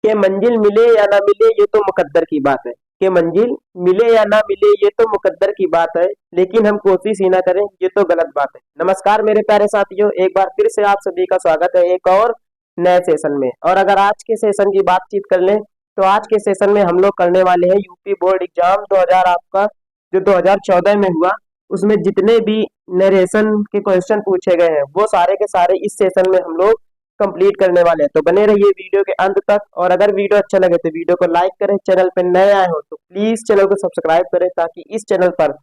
कि मंजिल मिले या ना मिले ये तो मुकद्दर की बात है। कि मंजिल मिले या ना मिले ये तो मुकद्दर की बात है, लेकिन हम कोशिश ही ना करें ये तो गलत बात है। नमस्कार मेरे प्यारे साथियों, एक बार फिर से आप सभी का स्वागत है एक और नए सेशन में। और अगर आज के सेशन की बातचीत कर लें तो आज के सेशन में हम लोग करने वाले हैं यूपी बोर्ड एग्जाम 2000 आपका जो 2014 में हुआ, उसमें जितने भी नरेशन के क्वेश्चन पूछे गए हैं वो सारे के सारे इस सेशन में हम लोग कंप्लीट करने वाले हैं। तो बने रहिए वीडियो के अंत तक, और अगर वीडियो अच्छा लगे तो वीडियो को लाइक करें, चैनल पर नए आए हो तो प्लीज चैनल को सब्सक्राइब करें ताकि इस चैनल पर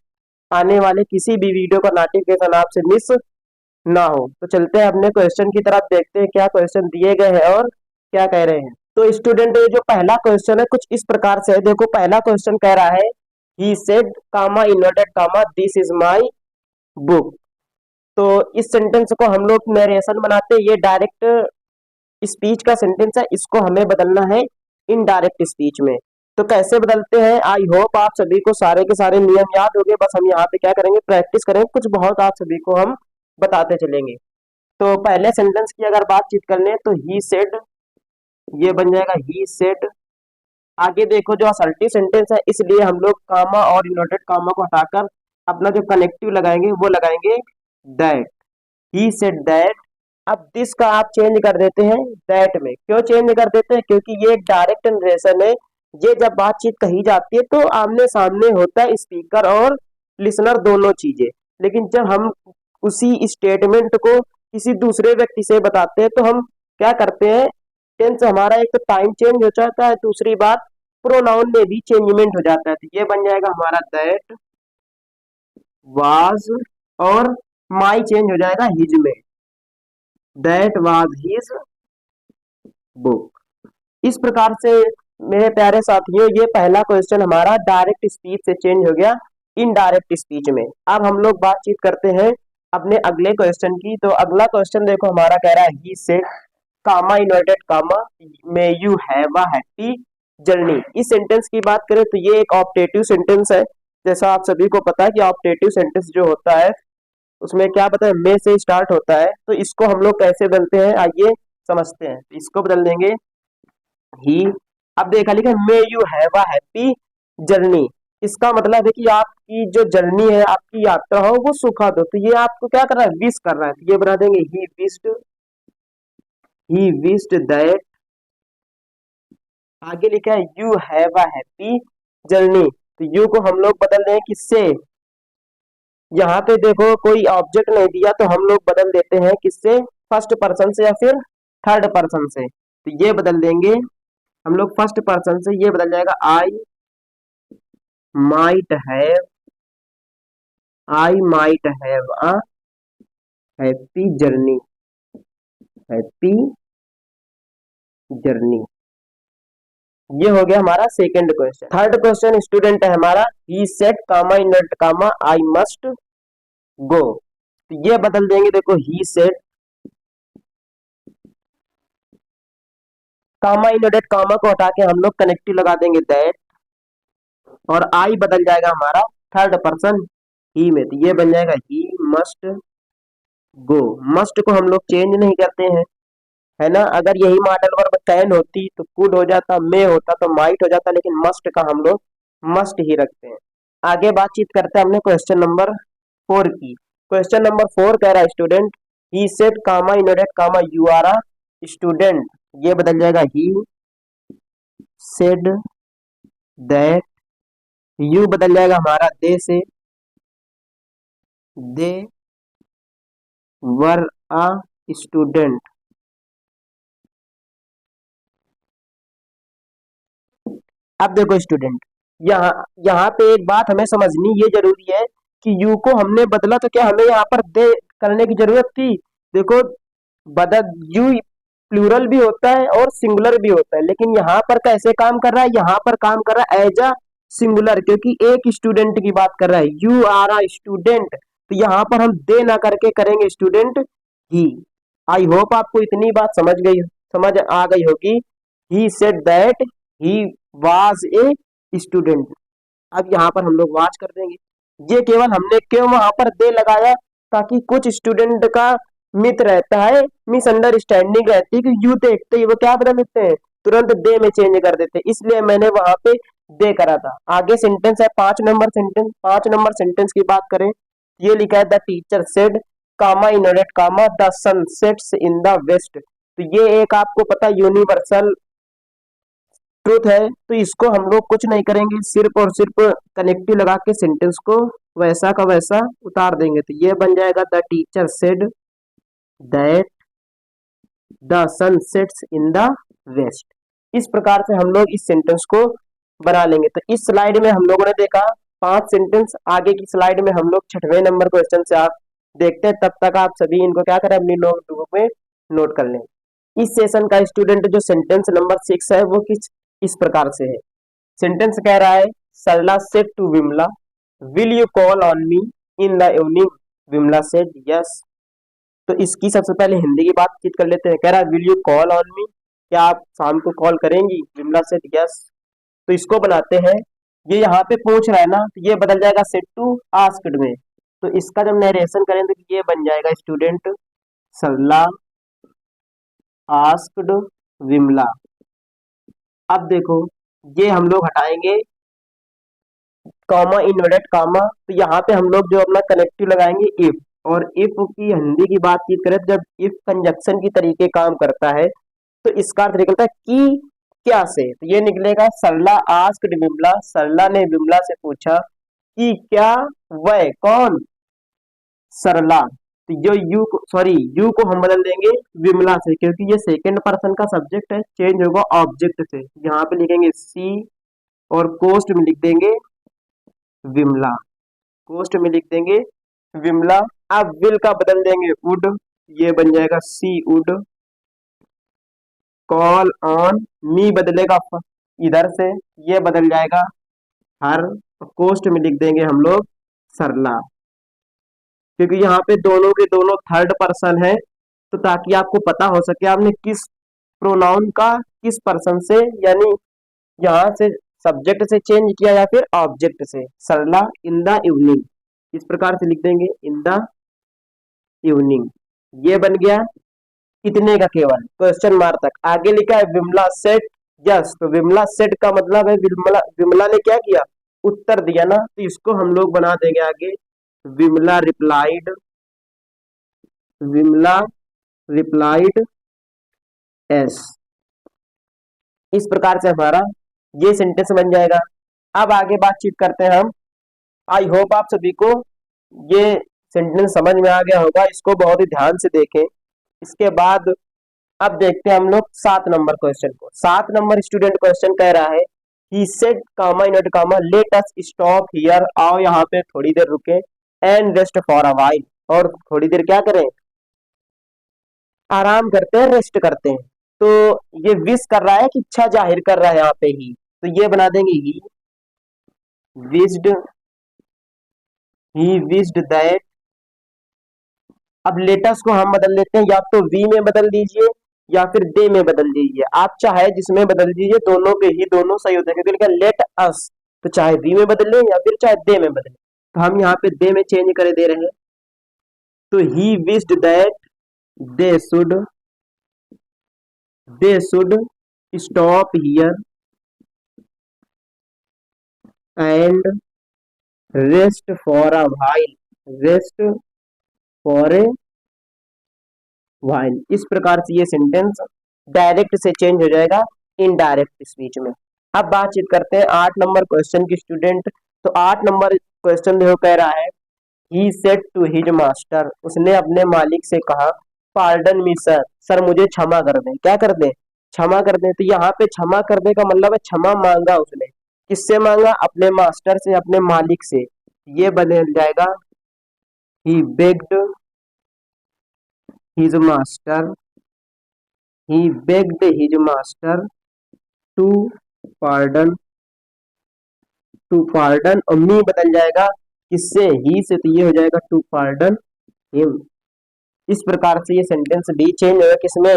आने वाले किसी भी वीडियो का नोटिफिकेशन आपसे मिस ना हो। तो चलते हैं अपने क्वेश्चन की तरफ, देखते हैं क्या क्वेश्चन दिए गए हैं और क्या कह रहे हैं। तो स्टूडेंट ये जो पहला क्वेश्चन है कुछ इस प्रकार से है। देखो पहला क्वेश्चन कह रहा है he said comma inverted comma this is my book. तो इस सेंटेंस को हम लोग नरेशन बनाते हैं, ये डायरेक्ट स्पीच का सेंटेंस है, इसको हमें बदलना है इनडायरेक्ट स्पीच में। तो कैसे बदलते हैं, आई होप आप सभी को सारे के सारे नियम याद हो गए। बस हम यहाँ पे क्या करेंगे, प्रैक्टिस करेंगे, कुछ बहुत आप सभी को हम बताते चलेंगे। तो पहले सेंटेंस की अगर बातचीत कर लें तो ही सेड, ये बन जाएगा ही सेड। आगे देखो जो असर्टिव सेंटेंस है, इसलिए हम लोग कामा और इन्वर्टेड कामा को हटाकर अपना जो कनेक्टिव लगाएंगे वो लगाएंगे दैट। He said that. अब दिस का आप चेंज कर देते हैं दैट में। क्यों चेंज कर देते हैं, क्योंकि ये एक डायरेक्ट नरेशन है। ये जब बातचीत कही जाती है तो आमने सामने होता है स्पीकर और लिसनर दोनों चीजें। लेकिन जब हम उसी स्टेटमेंट को किसी दूसरे व्यक्ति से बताते हैं तो हम क्या करते हैं, टेंस हमारा एक तो टाइम चेंज हो जाता है, दूसरी बात प्रोनाउन में भी चेंजमेंट हो जाता है। तो ये बन जाएगा हमारा दैट वाज, और माई चेंज हो जाएगा हिज में, दैट वाज हिज बुक। इस प्रकार से मेरे प्यारे साथियों ये पहला क्वेश्चन हमारा डायरेक्ट स्पीच से चेंज हो गया इनडायरेक्ट स्पीच में। अब हम लोग बातचीत करते हैं अपने अगले क्वेश्चन की। तो अगला क्वेश्चन देखो हमारा कह रहा है he said comma inverted comma may you have a happy journey. इस सेंटेंस की बात करें तो ये एक ऑप्टेटिव सेंटेंस है। जैसा आप सभी को पता है कि ऑप्टेटिव सेंटेंस जो होता है उसमें क्या पता है मे से स्टार्ट होता है। तो इसको हम लोग कैसे बदलते हैं आइए समझते हैं। तो इसको बदल देंगे ही। अब देखा लिखा मे you have a happy journey, इसका मतलब है कि आपकी जो जर्नी है, आपकी यात्रा हो वो सुखद हो। तो ये आपको क्या कर रहा है, विश कर रहा है। तो ये बना देंगे ही विश्ड दैट। आगे लिखा है you have a happy journey. तो यू को हम लोग बदल दें किससे, यहाँ पे देखो कोई ऑब्जेक्ट नहीं दिया तो हम लोग बदल देते हैं किससे, फर्स्ट पर्सन से या फिर थर्ड पर्सन से। तो ये बदल देंगे हम लोग फर्स्ट पर्सन से, ये बदल जाएगा might have I might have a happy journey, happy journey. ये हो गया हमारा second question. Third question student है हमारा he said comma invert comma I must go. तो ये बदल देंगे, देखो ही सेड कामा इनवर्टेड कामा को हटा के हम लोग कनेक्टिव लगा देंगे दैट, और आई बदल जाएगा हमारा थर्ड पर्सन ही में। तो ये बन जाएगा ही मस्ट गो। मस्ट को हम लोग चेंज नहीं करते हैं, है ना। अगर यही मॉडल वर्ब कैन होती तो कुड हो जाता, मे होता तो माइट हो जाता, लेकिन मस्ट का हम लोग मस्ट ही रखते हैं। आगे बातचीत करते हैं हमने क्वेश्चन नंबर 4 की। क्वेश्चन नंबर 4 कह रहा है student he said comma inverted comma you are a student. ये बदल जाएगा ही सेड दैट। यू बदल जाएगा हमारा दे से, दे वर अ स्टूडेंट। अब देखो स्टूडेंट, यहाँ यहाँ पे एक बात हमें समझनी ये जरूरी है कि यू को हमने बदला तो क्या हमें यहाँ पर दे करने की जरूरत थी। देखो बदल यू प्लूरल भी होता है और सिंगुलर भी होता है, लेकिन यहाँ पर कैसे काम कर रहा है, यहाँ पर काम कर रहा है एज अ सिंगुलर, क्योंकि एक स्टूडेंट की बात कर रहा है, यू आर अ स्टूडेंट। तो यहाँ पर हम दे ना करके करेंगे स्टूडेंट ही। आई होप आपको इतनी बात समझ आ गई होगी। He said that he was a student. अब यहाँ पर हम लोग वाच कर देंगे। ये केवल हमने क्यों वहां पर दे लगाया, ताकि कुछ स्टूडेंट का मिथ रहता है, मिसअंडरस्टैंडिंग रहती है कि यू देखते ही वो क्या बदल देते हैं, तुरंत दे में चेंज कर देते, इसलिए मैंने वहां पे दे करा था। आगे सेंटेंस है 5 नंबर सेंटेंस। 5 नंबर सेंटेंस की बात करें, ये लिखा है the teacher said comma inverted comma the sun sets in the west. तो ये एक आपको पता यूनिवर्सल ट्रूथ है, तो इसको हम लोग कुछ नहीं करेंगे, सिर्फ और सिर्फ कनेक्टिव लगा के सेंटेंस को वैसा का वैसा उतार देंगे। तो ये बन जाएगा the teacher said that the sun sets in the west. इस प्रकार से हम लोग इस सेंटेंस को बना लेंगे। तो इस स्लाइड में हम लोगों ने देखा 5 सेंटेंस। आगे की स्लाइड में हम लोग 6वें नंबर क्वेश्चन से आप देखते हैं, तब तक आप सभी इनको क्या करें, अपनी नोटबुक में नोट कर लें। इस सेशन का स्टूडेंट जो सेंटेंस नंबर 6 है वो इस प्रकार से है। सेंटेंस कह रहा है Sarla said to Vimla will you call on me in the evening, Vimla said yes. तो इसकी सबसे पहले हिंदी की बातचीत कर लेते हैं। कह रहा है विल यू कॉल ऑन मी, क्या आप शाम को कॉल करेंगी, विमला सेड यस। तो इसको बनाते हैं, ये यहाँ पे पूछ रहा है ना, तो ये बदल जाएगा सेड टू आस्क्ड में। तो इसका जब नरेशन करें तो ये बन जाएगा स्टूडेंट सरला आस्क्ड विमला। अब देखो ये हम लोग हटाएंगे कॉमा इनवर्टेड कॉमा, तो यहाँ पे हम लोग जो अपना कनेक्टिव लगाएंगे इफ। और इफ की हिंदी की बातचीत करें तो जब इफ कंजक्शन की तरीके काम करता है तो इसका अर्थ निकलता है कि क्या से। तो ये निकलेगा सरला आस्क्ड विमला, सरला ने विमला से पूछा कि क्या वह कौन, सरला। तो जो यू को हम बदल देंगे विमला से, क्योंकि ये सेकंड पर्सन का सब्जेक्ट है, चेंज होगा ऑब्जेक्ट से। यहाँ पे लिखेंगे सी और कोस्ट में लिख देंगे विमला, कोस्ट में लिख देंगे विमला। अब विल का बदल देंगे वुड, ये बन जाएगा सी वुड कॉल ऑन मी, बदलेगा इधर से, ये बदल जाएगा हर। कोस्ट में लिख देंगे हम लोग सरला, क्योंकि यहाँ पे दोनों के दोनों थर्ड पर्सन है, तो ताकि आपको पता हो सके आपने किस प्रोनाउन का किस पर्सन से, यानी यहाँ से सब्जेक्ट से चेंज किया या फिर ऑब्जेक्ट से। सरला इन द इवनिंग, इस प्रकार से लिख देंगे इन द इवनिंग। ये बन गया कितने का, केवल क्वेश्चन मार्क तक। आगे लिखा है विमला सेड यस, तो विमला सेड का मतलब है विमला ने क्या किया, उत्तर दिया ना, तो इसको हम लोग बना देंगे आगे Vimla replied, Vimla replied yes. इस प्रकार से हमारा ये सेंटेंस बन जाएगा। अब आगे बातचीत करते हैं हम। आई होप आप सभी को ये सेंटेंस समझ में आ गया होगा, इसको बहुत ही ध्यान से देखें। इसके बाद अब देखते हैं हम लोग 7 नंबर क्वेश्चन को। 7 नंबर स्टूडेंट क्वेश्चन कह रहा है he said comma inverted comma let us stop here, आओ यहाँ पे थोड़ी देर रुके, and rest for a while, और थोड़ी देर क्या करें, आराम करते हैं, रेस्ट करते हैं। तो ये विश कर रहा है कि इच्छा जाहिर कर रहा है यहाँ पे ही, तो ये बना देंगे ही विश्ड दैट। अब लेटस को हम बदल लेते हैं, या तो वी में बदल दीजिए या फिर दे में बदल दीजिए, आप चाहे जिसमें बदल दीजिए, दोनों के ही दोनों सही होते हैं। क्योंकि लेट अस, तो चाहे वी में बदल ले या फिर चाहे दे में बदले, तो हम यहाँ पे दे में चेंज कर दे रहे हैं। तो he wished that they should stop here and rest for a while, rest for a while. इस प्रकार से ये सेंटेंस डायरेक्ट से चेंज हो जाएगा इनडायरेक्ट स्पीच में। अब बातचीत करते हैं 8 नंबर क्वेश्चन की स्टूडेंट। तो 8 नंबर क्वेश्चन देखो कह रहा है he said to his master, उसने अपने मालिक से कहा पार्डन मी सर, सर मुझे क्षमा कर दें, क्या कर दें, क्षमा कर दें। तो यहाँ पे क्षमा कर दे का मतलब है क्षमा मांगा उसने, किससे मांगा, अपने मास्टर से, अपने मालिक से। ये बदल जाएगा he begged his master, he begged his master to pardon, और मी बदल जाएगा किससे, ही से, तो ये हो जाएगा to pardon him। इस प्रकार से ये सेंटेंस भी चेंज होगा किसमें,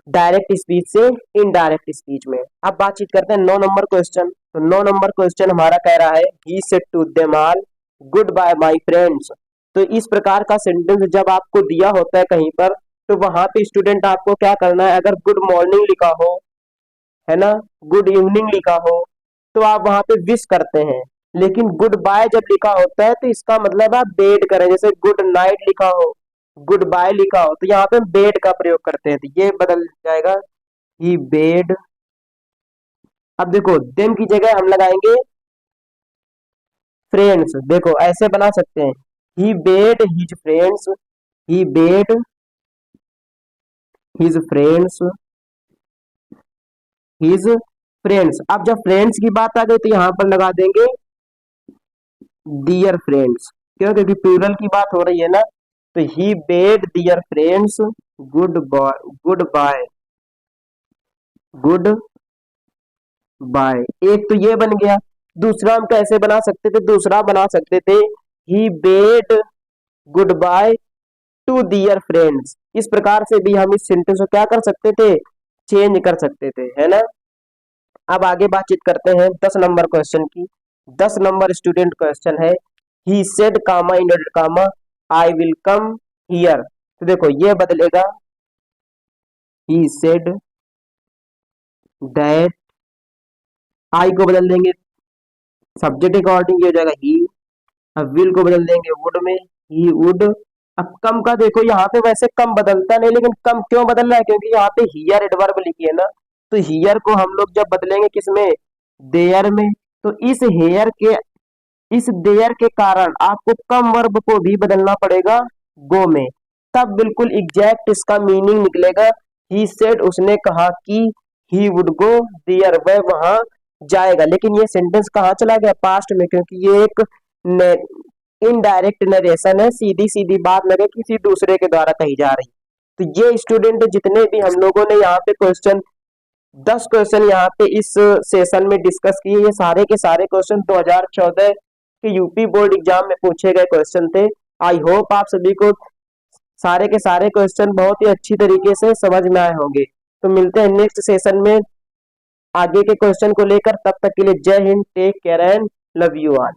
डायरेक्ट स्पीच से इनडायरेक्ट स्पीच में। अब बातचीत करते हैं 9 नंबर क्वेश्चन। तो 9 नंबर क्वेश्चन हमारा कह रहा है he said to them all goodbye my friends. तो इस प्रकार का सेंटेंस जब आपको दिया होता है कहीं पर, तो वहां पे स्टूडेंट आपको क्या करना है, अगर गुड मॉर्निंग लिखा हो, है ना, गुड इवनिंग लिखा हो, तो आप वहां पे विश करते हैं। लेकिन गुड बाय जब लिखा होता है तो इसका मतलब आप बेड करें, जैसे गुड नाइट लिखा हो, गुड बाय लिखा हो, तो यहाँ पे बेड का प्रयोग करते हैं, तो ये बदल जाएगा, ही बेड। अब देखो देम की जगह हम लगाएंगे फ्रेंड्स। देखो ऐसे बना सकते हैं, he bade his friends, he bade his friends, his friends. अब जब फ्रेंड्स की बात आ गई तो यहाँ पर लगा देंगे डियर फ्रेंड्स। क्यों? क्योंकि प्लूरल की बात हो रही है ना। तो he bade dear friends goodbye, goodbye, goodbye. एक तो ये बन गया। दूसरा हम कैसे बना सकते थे? दूसरा बना सकते थे, he bade goodbye to dear friends. इस प्रकार से भी हम इस सेंटेंस को क्या कर सकते थे, चेंज कर सकते थे, है ना। अब आगे बातचीत करते हैं 10 नंबर क्वेश्चन की। 10 नंबर स्टूडेंट क्वेश्चन है, he said comma inverted comma I will come here. तो देखो ये बदलेगा, ही सेड दैट, आई को बदल देंगे सब्जेक्ट अकॉर्डिंग, ये हो जाएगा ही। अब विल को बदल देंगे वुड में, ही वुड। अब कम का देखो यहाँ पे वैसे कम बदलता नहीं, लेकिन कम क्यों बदल रहा है? क्योंकि यहाँ पे हियर एडवर्ब लिखी है ना, तो हियर को हम लोग जब बदलेंगे किसमें, देयर में, तो इस देयर के कारण आपको कम वर्ब को भी बदलना पड़ेगा गो में, तब बिल्कुल एग्जैक्ट इसका मीनिंग निकलेगा। ही सेड, उसने कहा कि, ही वुड गो देयर, वह वहां जाएगा। लेकिन ये सेंटेंस कहाँ चला गया, पास्ट में, क्योंकि ये एक इनडायरेक्ट नरेशन है, सीधी सीधी बात लगे किसी दूसरे के द्वारा कही जा रही। तो ये स्टूडेंट जितने भी हम लोगों ने यहाँ पे क्वेश्चन 10 क्वेश्चन यहाँ पे इस सेशन में डिस्कस किए, ये सारे के सारे क्वेश्चन 2014 के यूपी बोर्ड एग्जाम में पूछे गए क्वेश्चन थे। आई होप आप सभी को सारे के सारे क्वेश्चन बहुत ही अच्छी तरीके से समझ में आए होंगे। तो मिलते हैं नेक्स्ट सेशन में आगे के क्वेश्चन को लेकर। तब तक के लिए जय हिंद, take care and love you all.